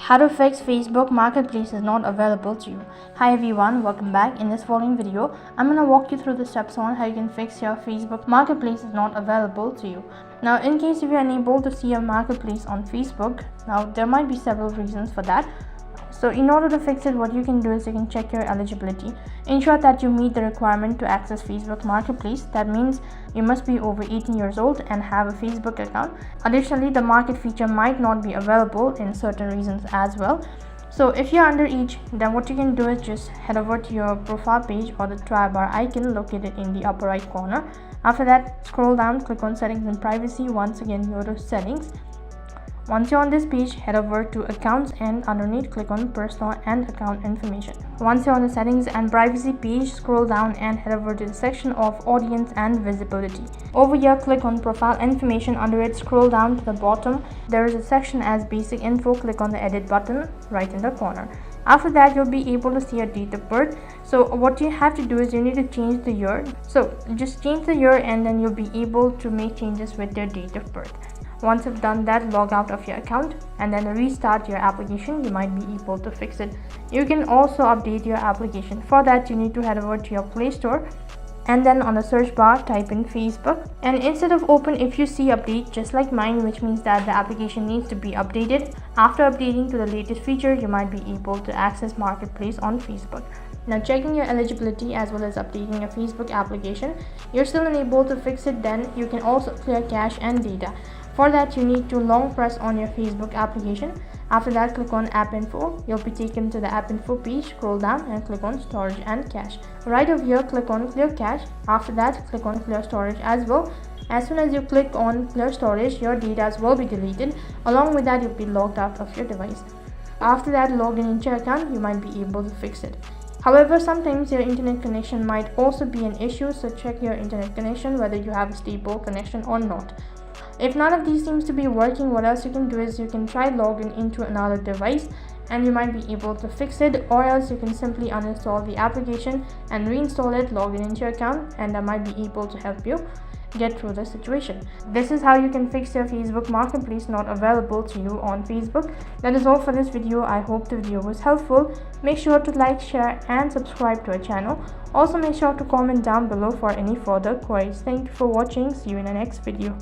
How to fix Facebook Marketplace is not available to you. Hi everyone, welcome back. In this following video, I'm going to walk you through the steps on how you can fix your Facebook Marketplace is not available to you. Now, in case if you're unable to see your marketplace on Facebook, now there might be several reasons for that. So in order to fix it, what you can do is you can check your eligibility. Ensure that you meet the requirement to access Facebook Marketplace. That means you must be over 18 years old and have a Facebook account. Additionally, the market feature might not be available in certain regions as well. So if you're underage, then what you can do is just head over to your profile page or the try bar icon located in the upper right corner. After that, scroll down, click on settings and privacy. Once again, go to settings. Once you're on this page, head over to accounts and underneath click on personal and account information. Once you're on the settings and privacy page, scroll down and head over to the section of audience and visibility. Over here, click on profile information. Under it, scroll down to the bottom. There is a section as basic info. Click on the edit button right in the corner. After that, you'll be able to see your date of birth. So what you have to do is you need to change the year. So just change the year and then you'll be able to make changes with your date of birth. Once you've done that, log out of your account and then restart your application. You might be able to fix it. You can also update your application. For that, you need to head over to your Play Store and then on the search bar type in Facebook, and instead of open, if you see update just like mine, which means that the application needs to be updated. After updating to the latest feature, you might be able to access Marketplace on Facebook. Now, checking your eligibility as well as updating your Facebook application, you're still unable to fix it, then you can also clear cache and data. For that, you need to long press on your Facebook application. After that, click on App Info. You'll be taken to the App Info page. Scroll down and click on Storage and Cache. Right over here, click on Clear Cache. After that, click on Clear Storage as well. As soon as you click on Clear Storage, your data will be deleted. Along with that, you'll be logged out of your device. After that, log in into your account. You might be able to fix it. However, sometimes your internet connection might also be an issue, so check your internet connection whether you have a stable connection or not. If none of these seems to be working, what else you can do is you can try logging into another device and you might be able to fix it, or else you can simply uninstall the application and reinstall it, log in into your account, and that might be able to help you get through the situation. This is how you can fix your Facebook Marketplace not available to you on Facebook. That is all for this video. I hope the video was helpful. Make sure to like, share and subscribe to our channel. Also make sure to comment down below for any further queries. Thank you for watching. See you in the next video.